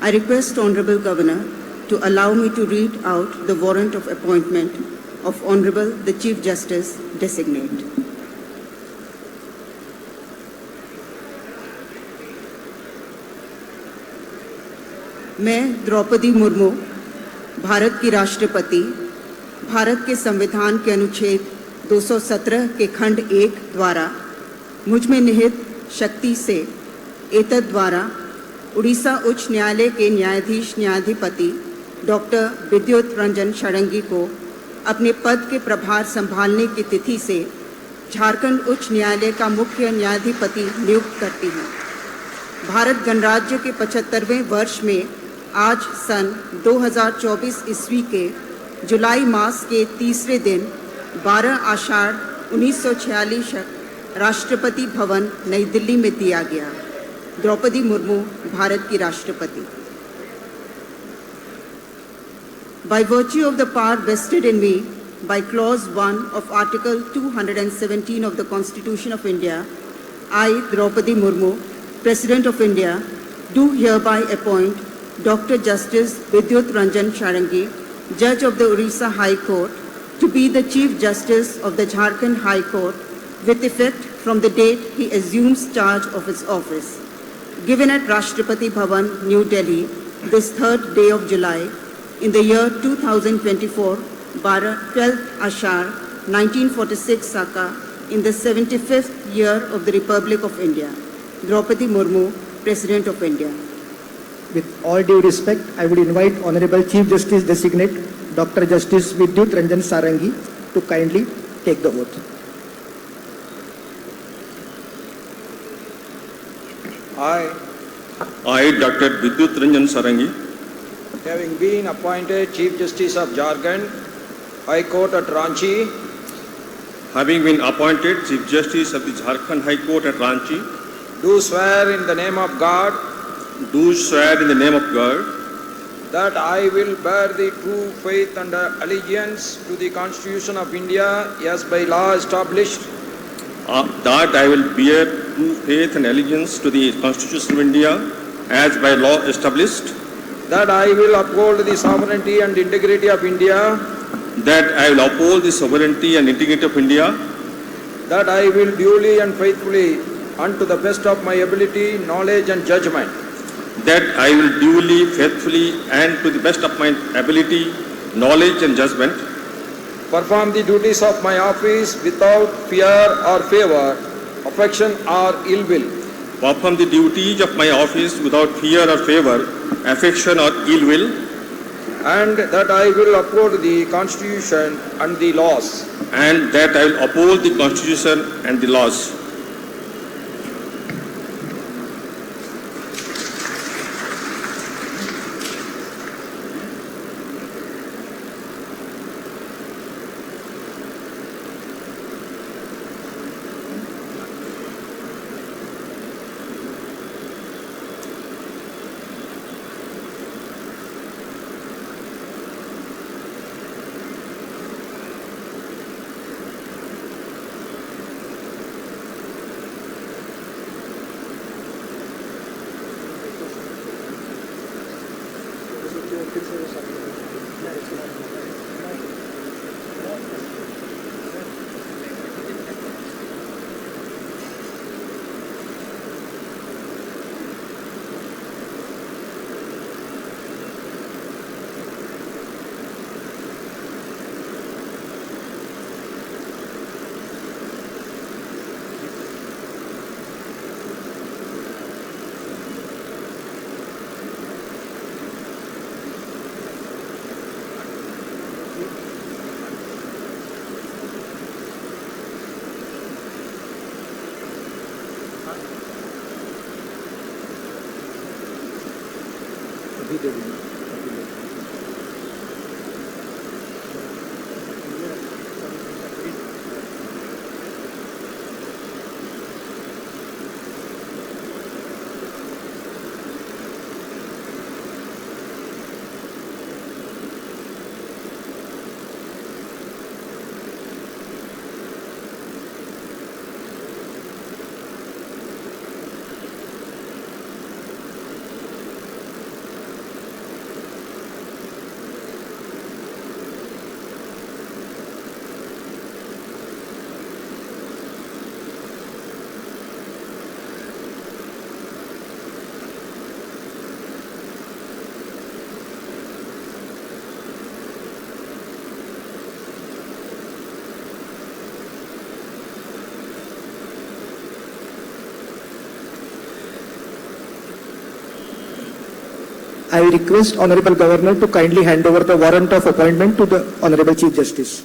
I request Honorable Governor to allow me to read out the warrant of appointment of Honorable the Chief Justice Designate. मैं द्रौपदी मुर्मू, भारत की राष्ट्रपति, भारत के संविधान के अनुच्छेद 217 के खंड 1 द्वारा मुझ में निहित शक्ति से एतद द्वारा उड़ीसा उच्च न्यायालय के न्यायाधीश न्यायाधिपति डॉक्टर विद्युत रंजन षडंगी को अपने पद के प्रभार संभालने की तिथि से झारखंड उच्च न्यायालय का मुख्य न्यायाधिपति नियुक्त करती हूँ। भारत गणराज्य के 75वें वर्ष में आज सन 2024 ईस्वी के जुलाई मास के तीसरे दिन 12 आषाढ़ 1946 राष्ट्रपति भवन नई दिल्ली में दिया गया। द्रौपदी मुर्मू, भारत की राष्ट्रपति। By virtue of the power vested in me by Clause 1 of Article 217 of the Constitution of India, I, Draupadi Murmu, President of India, do hereby appoint Dr. Justice Vidyut Ranjan Shadangi, Judge of the Orissa High Court, to be the Chief Justice of the Jharkhand High Court with effect from the date he assumes charge of his office. Given at Rashtrapati Bhavan, New Delhi, this 3rd day of July, in the year 2024, 12th Ashar, 1946 Saka, in the 75th year of the Republic of India. Draupadi Murmu, President of India. With all due respect, I would invite Honorable Chief Justice Designate Dr. Justice Vidyut Ranjan Shadangi to kindly take the oath. I, Dr. Vidyut Ranjan Shadangi, having been appointed Chief Justice of Jharkhand High Court at Ranchi, having been appointed Chief Justice of the Jharkhand High Court at Ranchi, do swear in the name of God do swear in the name of God that I will bear the true faith and allegiance to the Constitution of India as by law established, that I will bear true faith and allegiance to the Constitution of India as by law established, that I will uphold the sovereignty and integrity of India, that I will uphold the sovereignty and integrity of India, that I will duly and faithfully, unto the best of my ability, knowledge and judgment, that I will duly, faithfully and to the best of my ability, knowledge and judgment, perform the duties of my office without fear or favor, affection or ill will, perform the duties of my office without fear or favor, affection or ill will, and that I will uphold the Constitution and the laws, and that I will uphold the Constitution and the laws. I request Honorable Governor to kindly hand over the warrant of appointment to the Honorable Chief Justice.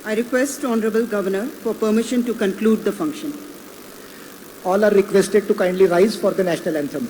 I request Honorable Governor for permission to conclude the function. All are requested to kindly rise for the national anthem.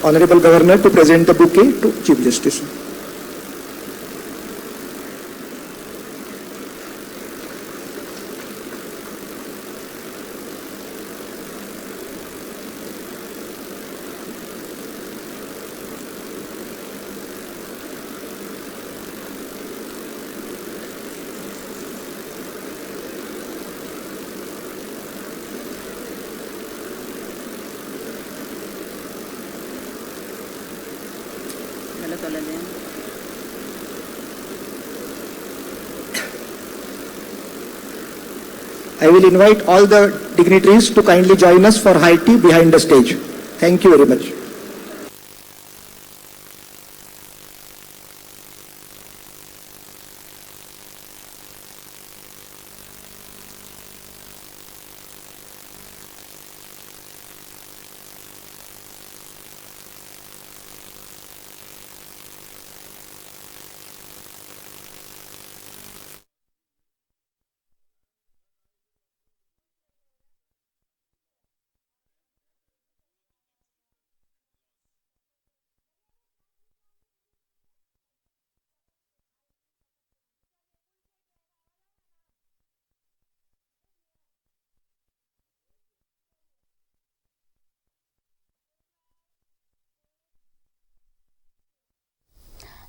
Honorable Governor to present the bouquet to Chief Justice. I will invite all the dignitaries to kindly join us for high tea behind the stage. Thank you very much.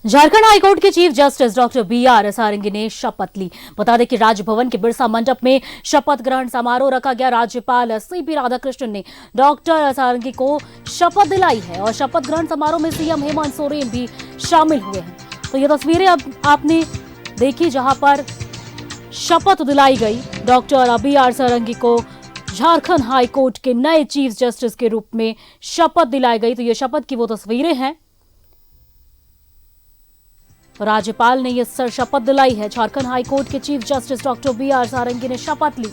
Jharkhand high court के chief justice doctor B R. सारंगी ने शपथ ली। बता दें कि राजभवन के बिरसा मंडप में शपथ ग्रहण समारोह रखा गया। राज्यपाल सी.पी. राधाकृष्णन ने डॉक्टर सारंगी को शपथ दिलाई है और शपथ ग्रहण समारोह में सीएम हेमंत सोरेन भी शामिल हुए हैं। तो ये तस्वीरें अब आपने देखी जहां पर शपथ दिलाई गई। Doctor B R. सारंगी को झारखंड हाईकोर्ट के नए चीफ जस्टिस के रूप में शपथ दिलाई गई। तो ये शपथ की वो तस्वीरें हैं। राज्यपाल ने यह शपथ दिलाई है। झारखंड हाईकोर्ट के चीफ जस्टिस डॉक्टर बी.आर. सारंगी ने शपथ ली।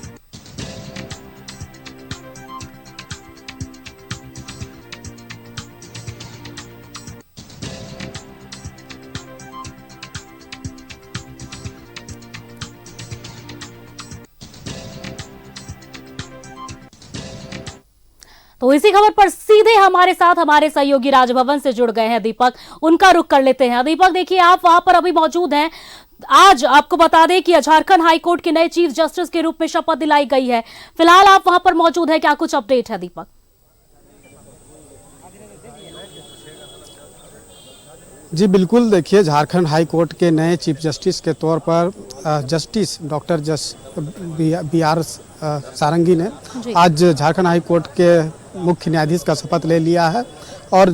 तो इसी खबर पर सीधे हमारे साथ हमारे सहयोगी राजभवन से जुड़ गए हैं दीपक। उनका रुख कर लेते हैं। दीपक, देखिए आप वहां पर अभी मौजूद हैं। आज आपको बता दें कि झारखंड हाईकोर्ट के नए चीफ जस्टिस के रूप में शपथ दिलाई गई है। फिलहाल आप वहां पर मौजूद हैं, क्या कुछ अपडेट है दीपक? जी बिल्कुल, देखिए झारखंड हाई कोर्ट के नए चीफ जस्टिस के तौर पर जस्टिस डॉक्टर बी.आर. सारंगी ने आज झारखंड हाई कोर्ट के मुख्य न्यायाधीश का शपथ ले लिया है और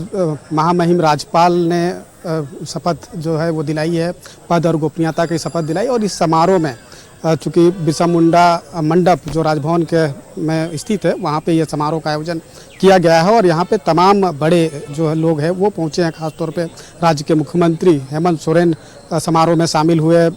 महामहिम राज्यपाल ने शपथ जो है वो दिलाई है, पद और गोपनीयता की शपथ दिलाई। और इस समारोह में चूँकि बिरसा मुंडा मंडप जो राजभवन के में स्थित है वहाँ पे यह समारोह का आयोजन किया गया है और यहाँ पे तमाम बड़े जो लोग हैं वो पहुँचे हैं। खासतौर पे राज्य के मुख्यमंत्री हेमंत सोरेन समारोह में शामिल हुए।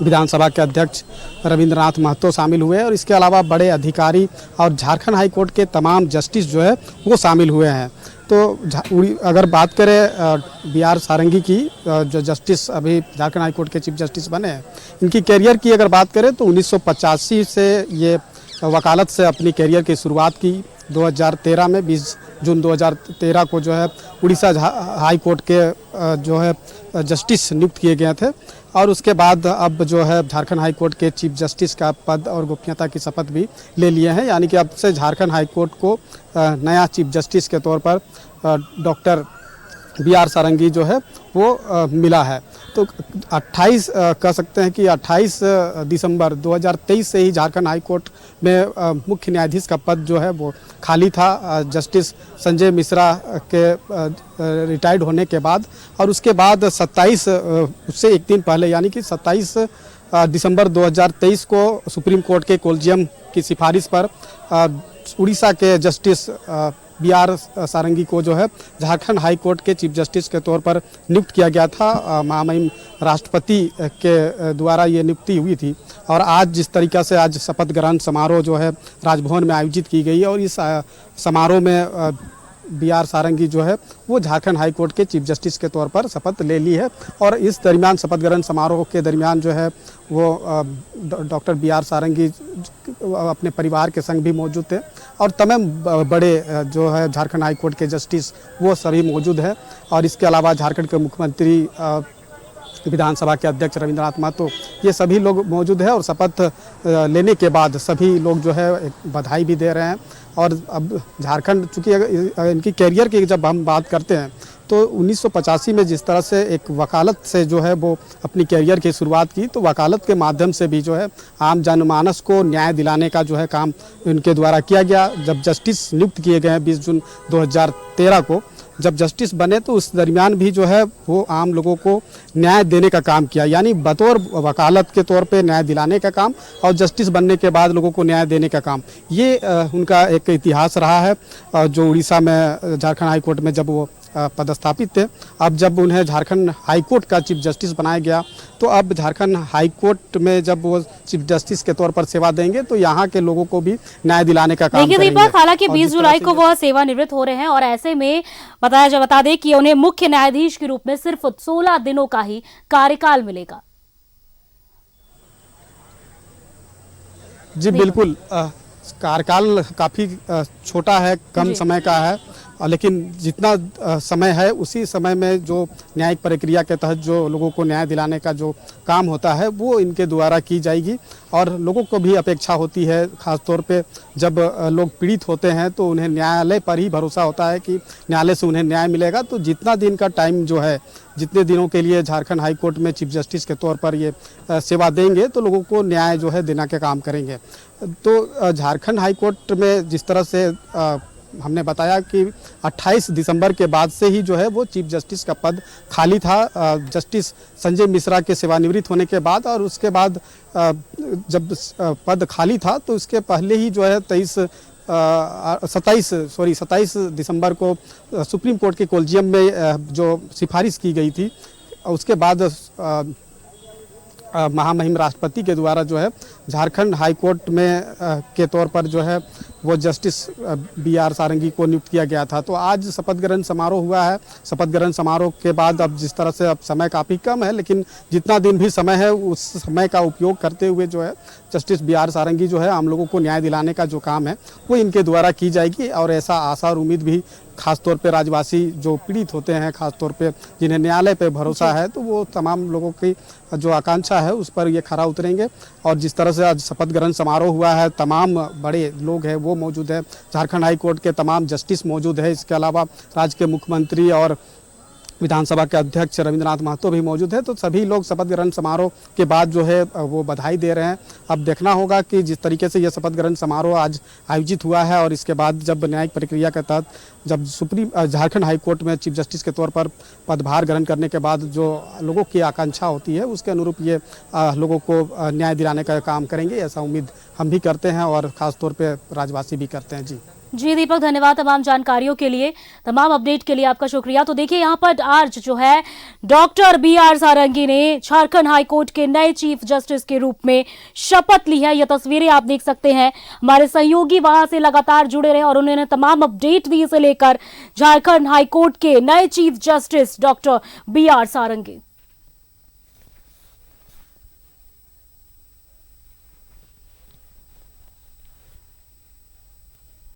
विधानसभा के अध्यक्ष रविंद्रनाथ महतो शामिल हुए और इसके अलावा बड़े अधिकारी और झारखंड हाई कोर्ट के तमाम जस्टिस जो है वो शामिल हुए हैं। तो अगर बात करें बी आर सारंगी की, जो जस्टिस अभी झारखंड हाई कोर्ट के चीफ जस्टिस बने हैं, इनकी कैरियर की अगर बात करें तो 1985 से ये वकालत से अपनी कैरियर की शुरुआत की। 2013 में 20 जून 2013 को जो है उड़ीसा हाई कोर्ट के जो है जस्टिस नियुक्त किए गए थे और उसके बाद अब जो है झारखंड हाई कोर्ट के चीफ जस्टिस का पद और गोपनीयता की शपथ भी ले लिए हैं। यानी कि अब से झारखंड हाई कोर्ट को नया चीफ जस्टिस के तौर पर डॉक्टर बी आर सारंगी जो है वो मिला है। तो 28 कह सकते हैं कि 28 दिसंबर 2023 से ही झारखंड हाई कोर्ट में मुख्य न्यायाधीश का पद जो है वो खाली था जस्टिस संजय मिश्रा के रिटायर्ड होने के बाद, और उसके बाद 27 उससे एक दिन पहले यानी कि 27 दिसंबर 2023 को सुप्रीम कोर्ट के कोलिजियम की सिफारिश पर उड़ीसा के जस्टिस बी आर सारंगी को जो है झारखंड हाई कोर्ट के चीफ जस्टिस के तौर पर नियुक्त किया गया था। महामहिम राष्ट्रपति के द्वारा ये नियुक्ति हुई थी और आज जिस तरीक़ा से आज शपथ ग्रहण समारोह जो है राजभवन में आयोजित की गई है और इस समारोह में बी आर सारंगी जो है वो झारखंड हाई कोर्ट के चीफ जस्टिस के तौर पर शपथ ले ली है। और इस दरमियान शपथ ग्रहण समारोह के दरमियान जो है वो डॉक्टर बी आर सारंगी अपने परिवार के संग भी मौजूद थे और तमाम बड़े जो है झारखंड हाई कोर्ट के जस्टिस वो सभी मौजूद हैं। और इसके अलावा झारखंड के मुख्यमंत्री विधानसभा के अध्यक्ष रविंद्रनाथ महतो ये सभी लोग मौजूद हैं और शपथ लेने के बाद सभी लोग जो है बधाई भी दे रहे हैं। और अब झारखंड चूँकि इनकी कैरियर की जब हम बात करते हैं तो 1985 में जिस तरह से एक वकालत से जो है वो अपनी कैरियर की शुरुआत की, तो वकालत के माध्यम से भी जो है आम जनमानस को न्याय दिलाने का जो है काम इनके द्वारा किया गया। जब जस्टिस नियुक्त किए गए हैं 20 जून 2013 को, जब जस्टिस बने तो उस दरमियान भी जो है वो आम लोगों को न्याय देने का काम किया, यानी बतौर वकालत के तौर पे न्याय दिलाने का काम और जस्टिस बनने के बाद लोगों को न्याय देने का काम, ये उनका एक इतिहास रहा है। जो उड़ीसा में झारखंड हाई कोर्ट में जब वो पदस्थापित थे, अब जब उन्हें झारखंड हाई कोर्ट का चीफ जस्टिस बनाया गया तो अब झारखंड हाई कोर्ट में जब वो चीफ जस्टिस के तौर पर सेवा देंगे तो यहाँ के लोगों को भी न्याय दिलाने का काम करेंगे। दीपक, हालांकि 20 जुलाई को वह सेवानिवृत्त हो रहे हैं और ऐसे में बता दें कि उन्हें मुख्य न्यायाधीश के रूप में सिर्फ 16 दिनों का ही कार्यकाल मिलेगा। जी बिल्कुल, कार्यकाल काफ़ी छोटा है, कम समय का है, लेकिन जितना समय है उसी समय में जो न्यायिक प्रक्रिया के तहत जो लोगों को न्याय दिलाने का जो काम होता है वो इनके द्वारा की जाएगी। और लोगों को भी अपेक्षा होती है, ख़ासतौर पे जब लोग पीड़ित होते हैं तो उन्हें न्यायालय पर ही भरोसा होता है कि न्यायालय से उन्हें न्याय मिलेगा। तो जितना दिन का टाइम जो है, जितने दिनों के लिए झारखंड हाई कोर्ट में चीफ जस्टिस के तौर पर ये सेवा देंगे तो लोगों को न्याय जो है देने का काम करेंगे। तो झारखंड हाई कोर्ट में जिस तरह से हमने बताया कि 28 दिसंबर के बाद से ही जो है वो चीफ जस्टिस का पद खाली था जस्टिस संजय मिश्रा के सेवानिवृत्त होने के बाद, और उसके बाद जब पद खाली था तो उसके पहले ही जो है 27 दिसंबर को सुप्रीम कोर्ट के कोलिजियम में जो सिफारिश की गई थी, उसके बाद महामहिम राष्ट्रपति के द्वारा जो है झारखंड हाई कोर्ट में के तौर पर जो है वो जस्टिस बी आर सारंगी को नियुक्त किया गया था। तो आज शपथ ग्रहण समारोह हुआ है। शपथ ग्रहण समारोह के बाद अब जिस तरह से अब समय काफ़ी कम है, लेकिन जितना दिन भी समय है उस समय का उपयोग करते हुए जो है जस्टिस बी आर सारंगी जो है आम लोगों को न्याय दिलाने का जो काम है वो इनके द्वारा की जाएगी। और ऐसा आशा और उम्मीद भी खासतौर पे राज्यवासी जो पीड़ित होते हैं, खासतौर पे जिन्हें न्यायालय पे भरोसा है, तो वो तमाम लोगों की जो आकांक्षा है उस पर ये खरा उतरेंगे। और जिस तरह से आज शपथ ग्रहण समारोह हुआ है, तमाम बड़े लोग हैं वो मौजूद है, झारखंड हाई कोर्ट के तमाम जस्टिस मौजूद है, इसके अलावा राज्य के मुख्यमंत्री और विधानसभा के अध्यक्ष रविंद्रनाथ महतो भी मौजूद है। तो सभी लोग शपथ ग्रहण समारोह के बाद जो है वो बधाई दे रहे हैं। अब देखना होगा कि जिस तरीके से यह शपथ ग्रहण समारोह आज आयोजित हुआ है और इसके बाद जब न्यायिक प्रक्रिया के तहत जब झारखंड हाई कोर्ट में चीफ जस्टिस के तौर पर पदभार ग्रहण करने के बाद जो लोगों की आकांक्षा होती है उसके अनुरूप ये लोगों को न्याय दिलाने का काम करेंगे, ऐसा उम्मीद हम भी करते हैं और ख़ासतौर पर राज्यवासी भी करते हैं। जी जी दीपक, धन्यवाद तमाम जानकारियों के लिए, तमाम अपडेट के लिए आपका शुक्रिया। तो देखिए यहाँ पर आज जो है डॉक्टर BR सारंगी ने झारखंड हाई कोर्ट के नए चीफ जस्टिस के रूप में शपथ ली है। ये तस्वीरें आप देख सकते हैं, हमारे सहयोगी वहां से लगातार जुड़े रहे और उन्होंने तमाम अपडेट दी इसे लेकर। झारखंड हाई कोर्ट के नए चीफ जस्टिस डॉक्टर BR सारंगी।